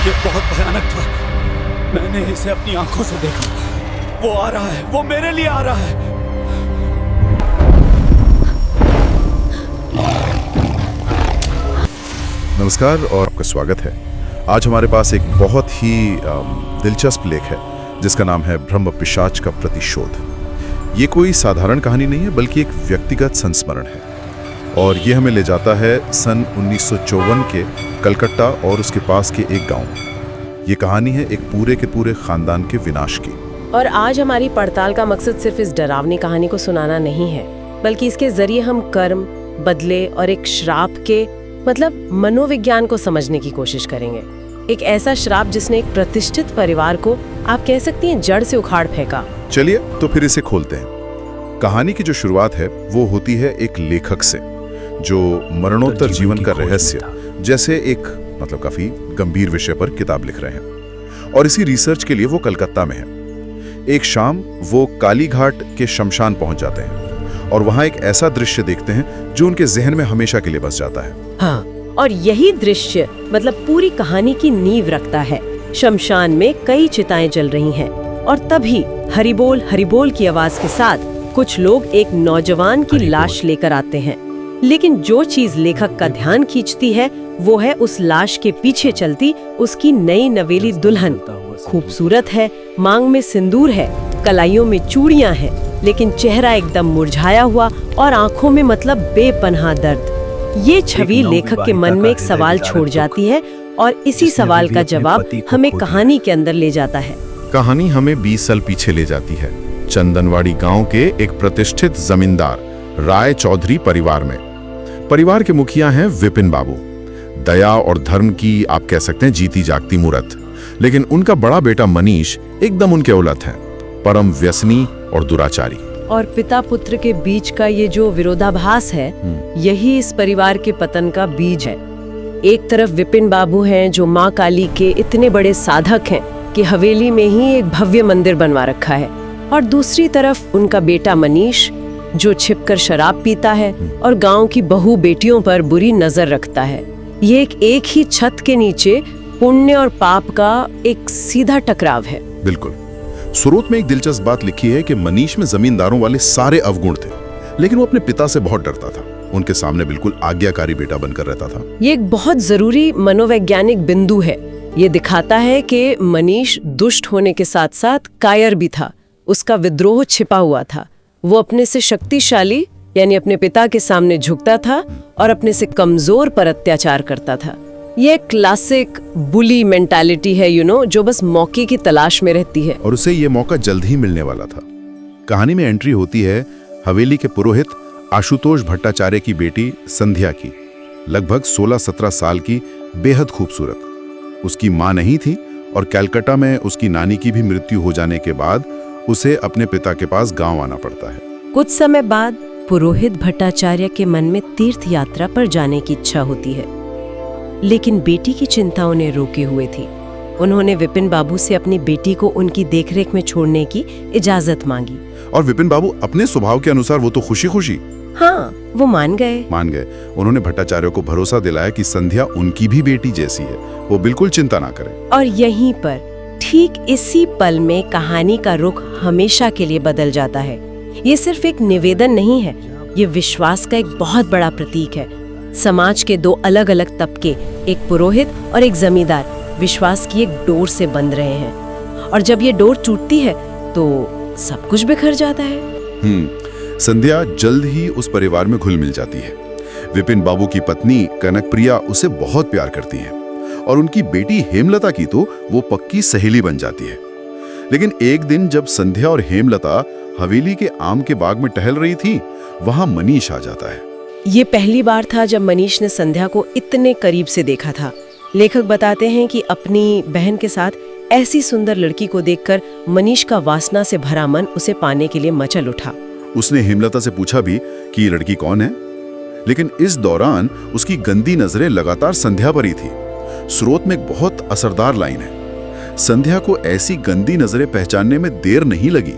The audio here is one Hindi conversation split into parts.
ये बहुत भयानक था। मैंने इसे अपनी आंखों से देखा। वो आ रहा है, वो मेरे लिए आ रहा है। नमस्कार और आपका स्वागत है। आज हमारे पास एक बहुत ही दिलचस्प लेख है जिसका नाम है ब्रह्म पिशाच का प्रतिशोध। ये कोई साधारण कहानी नहीं है बल्कि एक व्यक्तिगत संस्मरण है और ये हमें ले जाता है सन 1954 के कलकत्ता और उसके पास के एक गांव। ये कहानी है एक पूरे के पूरे खानदान के विनाश की। और आज हमारी पड़ताल का मकसद सिर्फ इस डरावनी कहानी को सुनाना नहीं है, बल्कि इसके जरिए हम कर्म, बदले और एक श्राप के मतलब मनोविज्ञान को समझने की कोशिश करेंगे। एक ऐसा श्राप जिसने एक प्रतिष्ठित परिवार को आप कह सकती हैं जड़ से उखाड़ फेंका। चलिए तो फिर इसे खोलते हैं। कहानी की जो शुरुआत है वो होती है एक लेखक से जो मरणोत्तर जीवन का रहस्य जैसे एक काफी गंभीर विषय पर किताब लिख रहे हैं और इसी रिसर्च के लिए वो कलकत्ता में है। एक शाम वो कालीघाट के शमशान पहुंच जाते हैं और वहां एक ऐसा दृश्य देखते हैं जो उनके जहन में हमेशा के लिए बस जाता है। हाँ, और यही दृश्य पूरी कहानी की नींव रखता है। शमशान में कई चिताएं जल रही हैं और तभी हरिबोल हरिबोल की आवाज के साथ कुछ लोग एक नौजवान की लाश लेकर आते हैं। लेकिन जो चीज लेखक का ध्यान खींचती है वो है उस लाश के पीछे चलती उसकी नई नवेली दुल्हन। खूबसूरत है, मांग में सिंदूर है, कलाइयों में चूड़ियां हैं, लेकिन चेहरा एकदम मुरझाया हुआ और आंखों में बेपनाह दर्द। ये छवि लेखक के मन में एक सवाल छोड़ जाती है और इसी सवाल का जवाब हमें कहानी के अंदर ले जाता है। कहानी हमें 20 साल पीछे ले जाती है, चंदनवाड़ी गांव के एक प्रतिष्ठित जमींदार राय चौधरी परिवार में। परिवार के मुखिया हैं विपिन बाबू, दया और धर्म की आप कह सकते हैं जीती जागती मूर्त। लेकिन उनका बड़ा बेटा मनीष एकदम उनके उलट है, परम व्यसनी और दुराचारी। और पिता पुत्र के बीच का ये जो विरोधाभास है यही इस परिवार के पतन का बीज है। एक तरफ विपिन बाबू हैं जो माँ काली के इतने बड़े साधक हैं कि हवेली में ही एक भव्य मंदिर बनवा रखा है, और दूसरी तरफ उनका बेटा मनीष जो छिपकर शराब पीता है और गांव की बहू बेटियों पर बुरी नजर रखता है। ये एक ही छत के नीचे पुण्य और पाप का एक सीधा टकराव है। बिल्कुल। स्रोत में एक दिलचस्प बात लिखी है कि मनीष में जमींदारों वाले सारे अवगुण थे, लेकिन वो अपने पिता से बहुत डरता था। उनके सामने बिल्कुल आज्ञाकारी बेटा बनकर रहता था। ये एक बहुत जरूरी मनोवैज्ञानिक बिंदु है। ये दिखाता है कि मनीष दुष्ट होने के साथ साथ कायर भी था। उसका विद्रोह छिपा हुआ था। वो अपने से शक्तिशाली यानी अपने पिता के सामने झुकता था और अपने से कमजोर पर अत्याचार करता था। ये क्लासिक बुली मेंटालिटी है जो बस मौके की तलाश में रहती है, और उसे ये मौका जल्द ही मिलने वाला था। कहानी में एंट्री होती है हवेली के पुरोहित आशुतोष भट्टाचार्य की बेटी संध्या की, लगभग 16-17 साल की, बेहद खूबसूरत। उसकी मां नहीं थी और कलकत्ता में उसकी नानी की भी मृत्यु हो जाने के बाद उसे अपने पिता के पास गांव आना पड़ता है। कुछ समय बाद पुरोहित भट्टाचार्य के मन में तीर्थ यात्रा पर जाने की इच्छा होती है, लेकिन बेटी की चिंता उन्हें रोके हुए थी। उन्होंने विपिन बाबू से अपनी बेटी को उनकी देखरेख में छोड़ने की इजाजत मांगी और विपिन बाबू अपने स्वभाव के अनुसार वो तो खुशी खुशी वो मान गए। उन्होंने भट्टाचार्य को भरोसा दिलाया कि संध्या उनकी भी बेटी जैसी है, वो बिल्कुल चिंता ना करे। और यहीं पर ठीक इसी पल में कहानी का रुख हमेशा के लिए बदल जाता है। ये सिर्फ एक निवेदन नहीं है, ये विश्वास का एक बहुत बड़ा प्रतीक है। समाज के दो अलग अलग तबके, एक पुरोहित और एक जमींदार, विश्वास की एक डोर से बंध रहे हैं, और जब ये डोर टूटती है तो सब कुछ बिखर जाता है। संध्या जल्द ही उस परिवार में घुल मिल जाती है। विपिन बाबू की पत्नी कनकप्रिया उसे बहुत प्यार करती है और उनकी बेटी हेमलता की तो वो पक्की सहेली बन जाती है। लेकिन एक दिन जब संध्या और हेमलता हवेली के आम के बाग में टहल रही थी, वहां मनीष आ जाता है। ये पहली बार था जब मनीष ने संध्या को इतने करीब से देखा था। लेखक बताते हैं कि अपनी बहन के साथ ऐसी सुंदर लड़की को देखकर मनीष का वासना से भरा मन उसे पाने के लिए मचल उठा। उसने हेमलता से पूछा भी कि ये लड़की कौन है, लेकिन इस दौरान उसकी गंदी नजरें लगातार संध्या पर ही थी। स्रोत में एक बहुत असरदार लाइन है। संध्या को ऐसी गंदी नजरें पहचानने में देर नहीं लगी।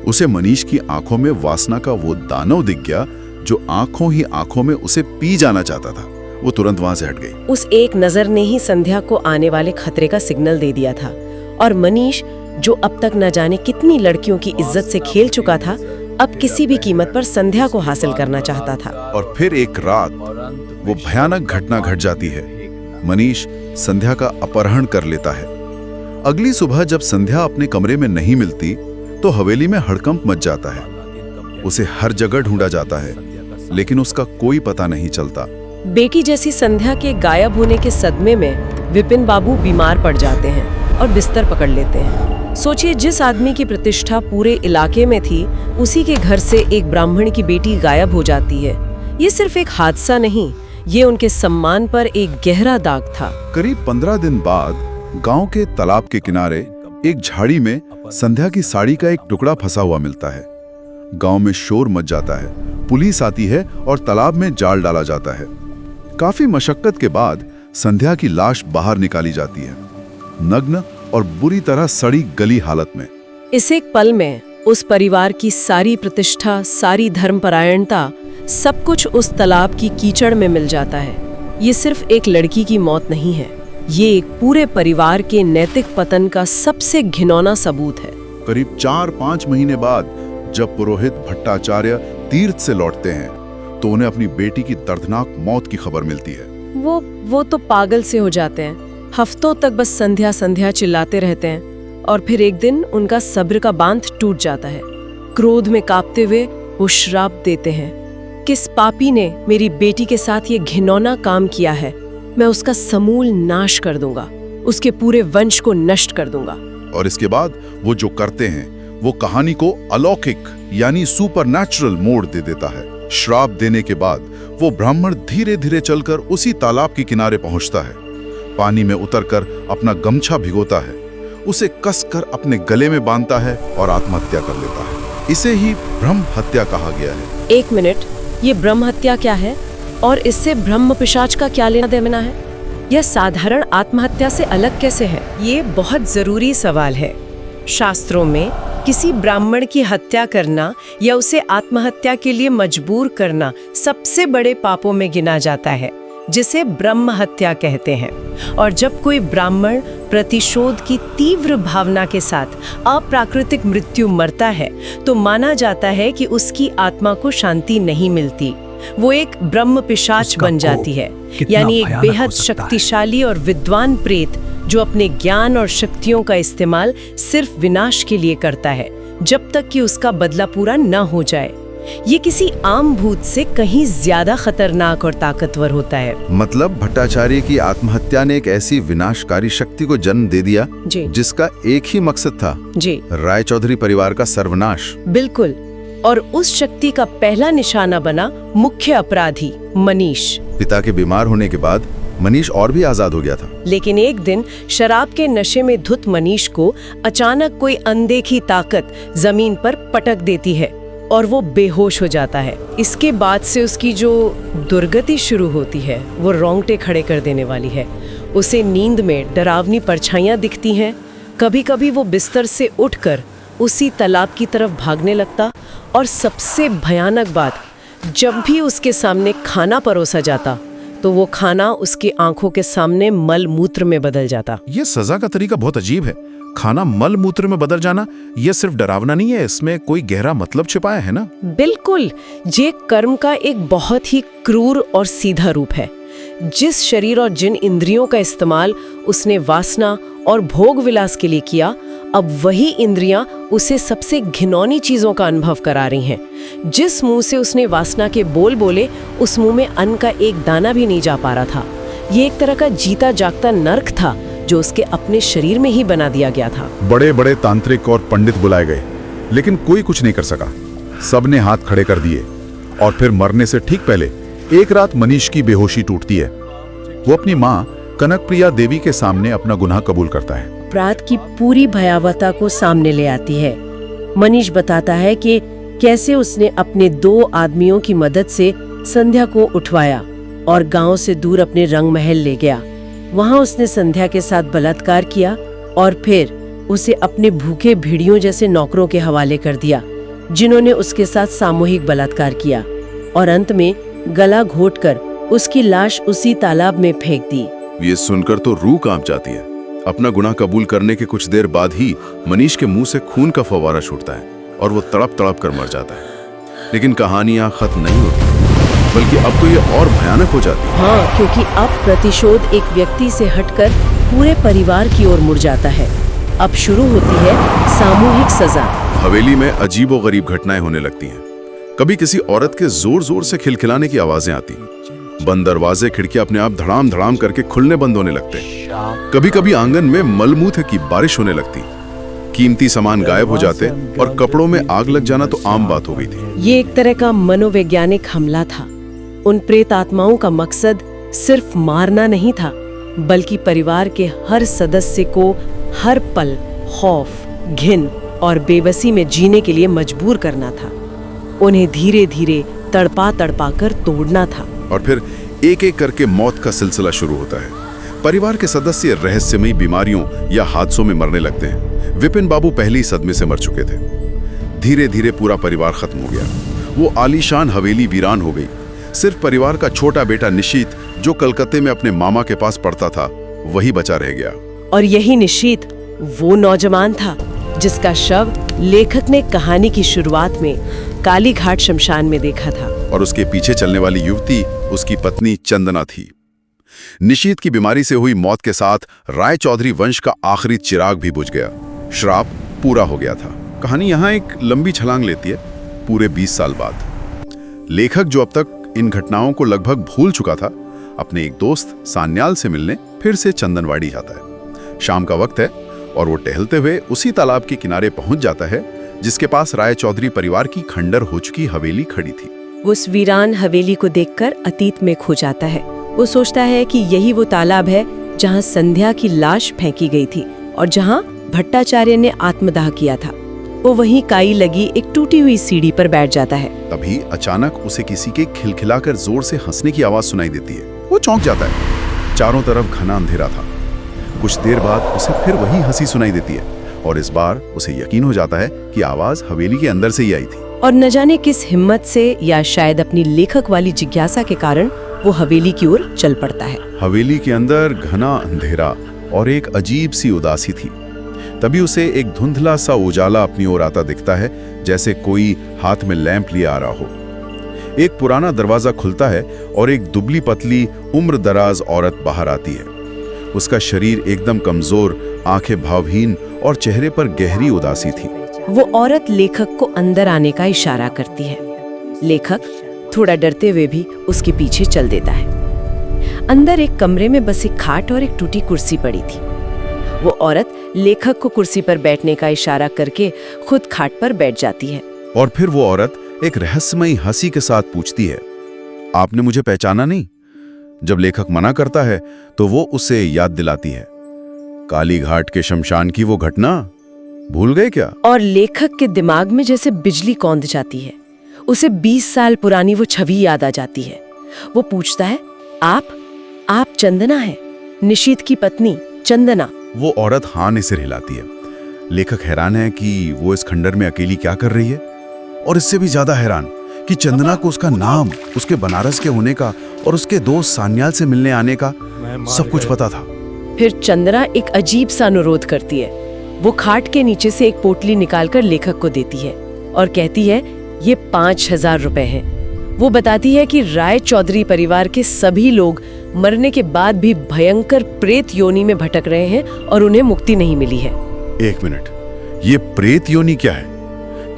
उसे मनीष की आंखों में वासना का वो दानव दिख गया जो आंखों ही आंखों में उसे पी जाना चाहता था। वो तुरंत वहां से हट गई। उस एक नजर ने ही संध्या को आने वाले खतरे का सिग्नल दे दिया था और मनीष, जो अब तक न जाने कितनी लड़कियों की इज्जत से खेल चुका था, अब किसी भी कीमत पर संध्या को हासिल करना चाहता था। और फिर एक रात वो भयानक घटना घट जाती है। मनीष संध्या का अपहरण कर लेता है। अगली सुबह जब संध्या अपने कमरे में नहीं मिलती तो हवेली में हड़कंप मच जाता है। उसे हर जगह ढूंढा जाता है, लेकिन उसका कोई पता नहीं चलता। बेटी जैसी संध्या के गायब होने के सदमे में विपिन बाबू बीमार पड़ जाते हैं और बिस्तर पकड़ लेते हैं। सोचिए, जिस आदमी की प्रतिष्ठा पूरे इलाके में थी, उसी के घर से एक ब्राह्मण की बेटी गायब हो जाती है। ये सिर्फ एक हादसा नहीं, ये उनके सम्मान पर एक गहरा दाग था। करीब 15 दिन बाद गांव के तालाब के किनारे एक झाड़ी में संध्या की साड़ी का एक टुकड़ा फंसा हुआ मिलता है। गांव में शोर मच जाता है, पुलिस आती है और तालाब में जाल डाला जाता है। काफी मशक्कत के बाद संध्या की लाश बाहर निकाली जाती है, नग्न और बुरी तरह सड़ी गली हालत में। इस एक पल में उस परिवार की सारी प्रतिष्ठा, सारी धर्मपरायणता, सब कुछ उस तालाब की कीचड़ में मिल जाता है। ये सिर्फ एक लड़की की मौत नहीं है, ये एक पूरे परिवार के नैतिक पतन का सबसे घिनौना सबूत है। करीब 4-5 महीने बाद जब पुरोहित भट्टाचार्य तीर्थ से लौटते हैं तो उन्हें अपनी बेटी की दर्दनाक मौत की खबर मिलती है। वो तो पागल से हो जाते हैं। हफ्तों तक बस संध्या संध्या चिल्लाते रहते हैं और फिर एक दिन उनका सब्र का बांध टूट जाता है। क्रोध में कांपते हुए वो श्राप देते हैं, किस पापी ने मेरी बेटी के साथ ये घिनौना काम किया है, मैं उसका समूल नाश कर दूंगा, उसके पूरे वंश को नष्ट कर दूंगा। और इसके बाद वो जो करते हैं वो कहानी को अलौकिक यानी सुपरनैचुरल मोड़ दे देता है। श्राप देने के बाद वो ब्राह्मण धीरे धीरे चलकर उसी तालाब के किनारे पहुंचता है, पानी में उतरकर अपना गमछा भिगोता है, उसे कसकर अपने गले में बांधता है और आत्महत्या कर लेता है। इसे ही ब्रह्म हत्या कहा गया है। एक मिनट, ये ब्रह्म हत्या क्या है और इससे ब्रह्म पिशाच का क्या लेना देना है? यह साधारण आत्महत्या से अलग कैसे है? ये बहुत जरूरी सवाल है। शास्त्रों में किसी ब्राह्मण की हत्या करना या उसे आत्महत्या के लिए मजबूर करना सबसे बड़े पापों में गिना जाता है, जिसे ब्रह्म हत्या कहते हैं। और जब कोई ब्राह्मण प्रतिशोध की तीव्र भावना के साथ अप्राकृतिक मृत्यु मरता है तो माना जाता है कि उसकी आत्मा को शांति नहीं मिलती, वो एक ब्रह्म पिशाच बन जाती है, यानी एक बेहद शक्तिशाली और विद्वान प्रेत जो अपने ज्ञान और शक्तियों का इस्तेमाल सिर्फ विनाश के लिए करता है, जब तक कि उसका बदला पूरा न हो जाए। ये किसी आम भूत से कहीं ज्यादा खतरनाक और ताकतवर होता है। मतलब भट्टाचार्य की आत्महत्या ने एक ऐसी विनाशकारी शक्ति को जन्म दे दिया जिसका एक ही मकसद था, रायचौधरी परिवार का सर्वनाश। बिल्कुल। और उस शक्ति का पहला निशाना बना मुख्य अपराधी मनीष। पिता के बीमार होने के बाद मनीष और भी आजाद हो गया था, लेकिन एक दिन शराब के नशे में धुत मनीष को अचानक कोई अनदेखी ताकत जमीन पर पटक देती है और वो बेहोश हो जाता है। इसके बाद से उसकी जो दुर्गति शुरू होती है वो रोंगटे खड़े कर देने वाली है। उसे नींद में डरावनी परछाइयां दिखती हैं। कभी कभी वो बिस्तर से उठकर उसी तालाब की तरफ भागने लगता और सबसे भयानक बात, जब भी उसके सामने खाना परोसा जाता तो वो खाना उसकी आंखों के सामने मल मूत्र में बदल जाता। ये सजा का तरीका बहुत अजीब है। खाना मल मूत्र में बदल जाना ये सिर्फ डरावना नहीं है, इसमें कोई गहरा मतलब छिपाया है ना? बिल्कुल, ये कर्म का एक बहुत ही क्रूर और सीधा रूप है। जिस शरीर और जिन इंद्रियों का इस्तेमाल उसने वासना और भोग विलास के लिए किया, अब वही इंद्रियां उसे सबसे घिनौनी चीजों का अनुभव करा रही हैं। जिस मुंह से उसने वासना के बोल बोले, उस मुंह में अन्न का एक दाना भी नहीं जा पा रहा था। ये एक तरह का जीता जागता नर्क था जो उसके अपने शरीर में ही बना दिया गया था। बड़े बड़े तांत्रिक और पंडित बुलाए गए, लेकिन कोई कुछ नहीं कर सका। सबने हाथ खड़े कर दिए और फिर मरने से ठीक पहले एक रात मनीष की बेहोशी टूटती है। वो अपनी माँ कनकप्रिया देवी के सामने अपना गुनाह कबूल करता है। अपराध की पूरी भयावहता को सामने ले आती है। मनीष बताता है कि कैसे उसने अपने 2 आदमियों की मदद से संध्या को उठवाया और गांव से दूर अपने रंग महल ले गया। वहां उसने संध्या के साथ बलात्कार किया और फिर उसे अपने भूखे भेड़ियों जैसे नौकरों के हवाले कर दिया, जिन्होंने उसके साथ सामूहिक बलात्कार किया और अंत में गला घोटकर उसकी लाश उसी तालाब में फेंक दी। ये सुनकर तो रूह कांप जाती है। अपना गुनाह कबूल करने के कुछ देर बाद ही मनीष के मुंह से खून का फव्वारा छूटता है और वो तड़प तड़प कर मर जाता है। लेकिन कहानी यहाँ खत्म नहीं होती, बल्कि अब तो ये और भयानक हो जाती है। हाँ, क्योंकि अब प्रतिशोध एक व्यक्ति से हटकर पूरे परिवार की ओर मुड़ जाता है। अब शुरू होती है सामूहिक सजा। हवेली में अजीबोगरीब घटनाएं होने लगती हैं। कभी किसी औरत के जोर जोर से खिलखिलाने की आवाजें आती, बंद दरवाजे खिड़कियां अपने आप धड़ाम धड़ाम करके खुलने बंद होने लगते। कभी कभी आंगन में मलमूत्र की बारिश होने लगती, कीमती सामान गायब हो जाते और कपड़ों में आग लग जाना तो आम बात हो गई थी। ये एक तरह का मनोवैज्ञानिक हमला था। उन प्रेत आत्माओं का मकसद सिर्फ मारना नहीं था, बल्कि परिवार के हर सदस्य को हर पल खौफ, घिन और बेबसी में जीने के लिए मजबूर करना था। उन्हें धीरे धीरे तड़पा तड़पा कर तोड़ना था। और फिर एक एक करके मौत का सिलसिला शुरू होता है। परिवार के सदस्य रहस्यमयी बीमारियों या हादसों में मरने लगते हैं। विपिन बाबू पहले ही सदमे से मर चुके थे। धीरे धीरे पूरा परिवार खत्म हो गया। वो आलीशान हवेली वीरान हो गई। सिर्फ परिवार का छोटा बेटा निशीत, जो कलकत्ते में अपने मामा के पास पढ़ता था, वही बचा रह गया। और यही निशीत वो नौजवान था जिसका शव लेखक ने कहानी की शुरुआत में काली घाट शमशान में देखा था। और उसके पीछे चलने वाली युवती उसकी पत्नी चंदना थी। निशीत की बीमारी से हुई मौत के साथ राय चौधरी वंश का आखिरी चिराग भी बुझ गया। श्राप पूरा हो गया था। कहानी यहाँ एक लंबी छलांग लेती है, पूरे 20 साल बाद। लेखक, जो अब तक इन घटनाओं को लगभग भूल चुका था, अपने एक दोस्त सान्याल से मिलने फिर से चंदनवाड़ी जाता है। शाम का वक्त है और वो टहलते हुए उसी तालाब के किनारे पहुंच जाता है जिसके पास राय चौधरी परिवार की खंडर हो चुकी हवेली खड़ी थी। वो उस वीरान हवेली को देखकर अतीत में खो जाता है। वो सोचता है कि यही वो तालाब है जहाँ संध्या की लाश फेंकी गई थी और जहाँ भट्टाचार्य ने आत्मदाह किया था। वो वहीं काई लगी एक टूटी हुई सीढ़ी पर बैठ जाता है। तभी अचानक उसे किसी के खिलखिलाकर जोर से हंसने की आवाज सुनाई देती है। वो चौंक जाता है। चारों तरफ घना अंधेरा था। कुछ देर बाद उसे फिर वही हंसी सुनाई देती है और इस बार उसे यकीन हो जाता है कि आवाज हवेली के अंदर से ही आई थी। और न जाने किस हिम्मत से या शायद अपनी लेखक वाली जिज्ञासा के कारण वो हवेली की ओर चल पड़ता है। हवेली के अंदर घना अंधेरा और एक अजीब सी उदासी थी। तभी उसे एक धुंधला सा उजाला अपनी ओर आता दिखता है, जैसे कोई हाथ में लैंप लिए आ रहा हो। एक पुराना दरवाजा खुलता है और एक दुबली पतली उम्र दराज औरत बाहर आती है। उसका शरीर एकदम कमजोर, आंखें भावहीन और चेहरे पर गहरी उदासी थी। वो औरत लेखक को अंदर आने का इशारा करती है। लेखक थोड़ा डरते हुए भी उसके पीछे चल देता है। अंदर एक कमरे में बस एक खाट और एक टूटी कुर्सी पड़ी थी। वो औरत लेखक को कुर्सी पर बैठने का इशारा करके खुद खाट पर बैठ जाती है। और फिर वो औरत एक रहस्यमयी हंसी के साथ पूछती है, आपने मुझे पहचाना नहीं? जब लेखक मना करता है तो वो उसे याद दिलाती है, काली घाट के शमशान की वो घटना भूल गए क्या? और लेखक के दिमाग में जैसे बिजली कौंध जाती है। उसे 20 साल पुरानी वो छवि याद आ जाती है। वो पूछता है, आप चंदना है? निशीत की पत्नी चंदना। वो औरत हाँ ने सिर हिलाती है। लेखक हैरान है कि वो इस खंडर में अकेली क्या कर रही है, और इससे भी ज्यादा हैरान कि चंदना को उसका नाम, उसके बनारस के होने का और उसके दोस्त सान्याल से मिलने आने का सब कुछ पता था। फिर चंदना एक अजीब सा अनुरोध करती है। वो खाट के नीचे से एक पोटली निकालकर लेखक को देती है और कहती है, ये 5000 रुपए हैं। वो बताती है कि राय चौधरी परिवार के सभी लोग मरने के बाद भी भयंकर प्रेत योनि में भटक रहे हैं और उन्हें मुक्ति नहीं मिली है। एक मिनट, ये प्रेत योनि क्या है?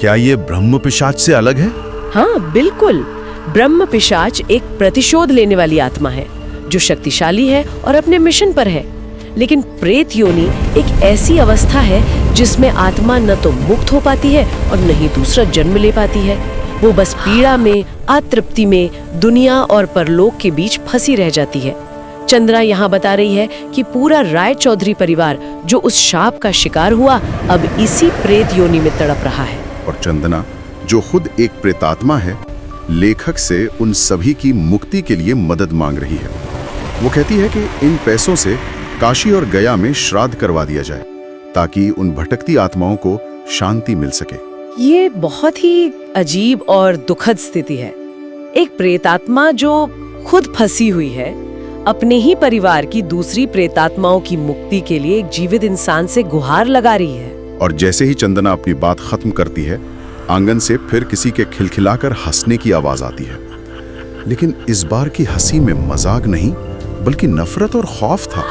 क्या ये ब्रह्म पिशाच से अलग है? हाँ बिल्कुल। ब्रह्म पिशाच एक प्रतिशोध लेने वाली आत्मा है जो शक्तिशाली है और अपने मिशन पर है। लेकिन प्रेत योनि एक ऐसी अवस्था है जिसमें आत्मा न तो मुक्त हो पाती है और न ही दूसरा जन्म ले पाती है। वो बस पीड़ा में, अतृप्ति में, दुनिया और परलोक के बीच फंसी रह जाती है। चंद्रा यहाँ बता रही है कि पूरा राय चौधरी परिवार जो उस शाप का शिकार हुआ, अब इसी प्रेत योनि में तड़प रहा है। और चंदना, जो खुद एक प्रेतात्मा है, लेखक से उन सभी की मुक्ति के लिए मदद मांग रही है। वो कहती है कि इन पैसों से काशी और गया में श्राद्ध करवा दिया जाए ताकि उन भटकती आत्माओं को शांति मिल सके। ये बहुत ही अजीब और दुखद स्थिति है। एक प्रेतात्मा जो खुद फंसी हुई है, अपने ही परिवार की दूसरी प्रेतात्माओं की मुक्ति के लिए एक जीवित इंसान से गुहार लगा रही है। और जैसे ही चंदना अपनी बात खत्म करती है, आंगन से फिर किसी के खिलखिलाकर हंसने की आवाज आती है। लेकिन इस बार की हंसी में मजाक नहीं, बल्कि नफरत और खौफ था।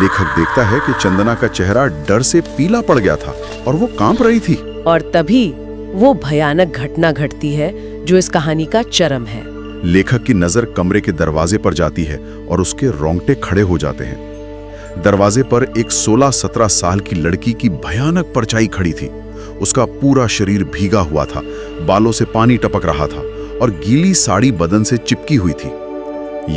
लेखक देखता है कि चंदना का चेहरा डर से पीला पड़ गया था और वो कांप रही थी। और तभी वो भयानक घटना घटती है जो इस कहानी का चरम है। लेखक की नजर कमरे के दरवाजे पर जाती है और उसके रोंगटे खड़े हो जाते हैं। दरवाजे पर एक 16-17 साल की लड़की की भयानक परछाई खड़ी थी। उसका पूरा शरीर भीगा हुआ था, बालों से पानी टपक रहा था और गीली साड़ी बदन से चिपकी हुई थी।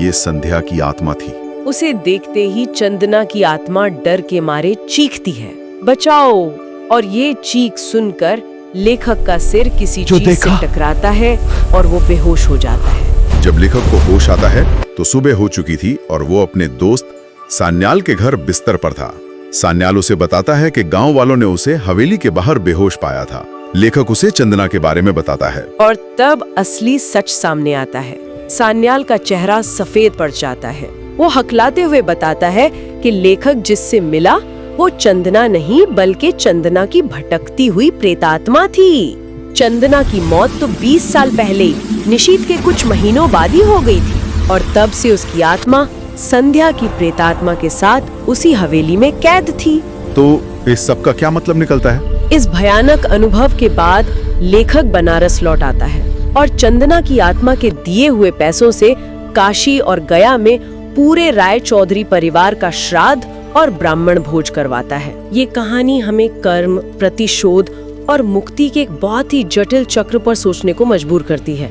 ये संध्या की आत्मा थी। उसे देखते ही चंदना की आत्मा डर के मारे चीखती है, बचाओ! और ये चीख सुनकर लेखक का सिर किसी चीज से टकराता है और वो बेहोश हो जाता है। जब लेखक को होश आता है तो सुबह हो चुकी थी और वो अपने दोस्त सान्याल के घर बिस्तर पर था। सान्याल उसे बताता है कि गांव वालों ने उसे हवेली के बाहर बेहोश पाया था। लेखक उसे चंदना के बारे में बताता है और तब असली सच सामने आता है। सान्याल का चेहरा सफेद पड़ जाता है। वो हकलाते हुए बताता है कि लेखक जिससे मिला वो चंदना नहीं बल्कि चंदना की भटकती हुई प्रेतात्मा थी। चंदना की मौत तो 20 साल पहले निशीथ के कुछ महीनों बाद ही हो गई थी और तब से उसकी आत्मा संध्या की प्रेतात्मा के साथ उसी हवेली में कैद थी। तो इस सब का क्या मतलब निकलता है? इस भयानक अनुभव के बाद लेखक बनारस लौट आता है और चंदना की आत्मा के दिए हुए पैसों से काशी और गया में पूरे राय चौधरी परिवार का श्राद्ध और ब्राह्मण भोज करवाता है। ये कहानी हमें कर्म, प्रतिशोध और मुक्ति के एक बहुत ही जटिल चक्र पर सोचने को मजबूर करती है।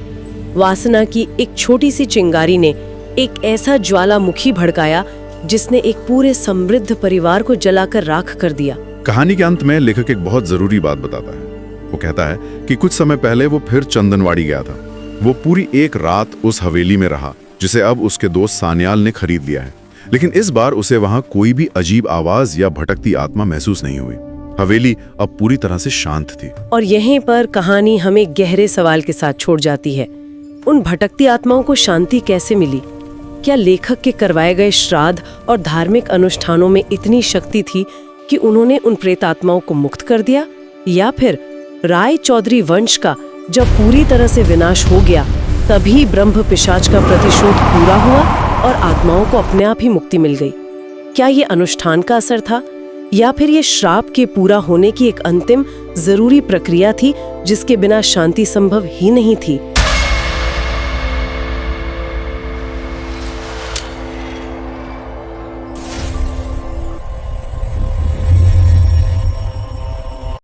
वासना की एक छोटी सी चिंगारी ने एक ऐसा ज्वालामुखी भड़काया जिसने एक पूरे समृद्ध परिवार को जलाकर राख कर दिया। कहानी के अंत में लेखक एक बहुत जरूरी बात बताता है। वो कहता है कि कुछ समय पहले वो फिर चंदनवाड़ी गया था। वो पूरी एक रात उस हवेली में रहा जिसे अब उसके दोस्त सान्याल ने खरीद लिया है। लेकिन इस बार उसे वहां कोई भी अजीब आवाज या भटकती आत्मा महसूस नहीं हुई। हवेली अब पूरी तरह से शांत थी। और यहीं पर कहानी हमें गहरे सवाल के साथ छोड़ जाती है। उन भटकती आत्माओं को शांति कैसे मिली? क्या लेखक के करवाए गए श्राद्ध और धार्मिक अनुष्ठानों में इतनी शक्ति थी कि उन्होंने उन प्रेत आत्माओं को मुक्त कर दिया? या फिर राय चौधरी वंश का जब पूरी तरह से विनाश हो गया तभी ब्रह्म पिशाच का प्रतिशोध पूरा हुआ और आत्माओं को अपने आप ही मुक्ति मिल गई? क्या ये अनुष्ठान का असर था या फिर ये श्राप के पूरा होने की एक अंतिम जरूरी प्रक्रिया थी जिसके बिना शांति संभव ही नहीं थी?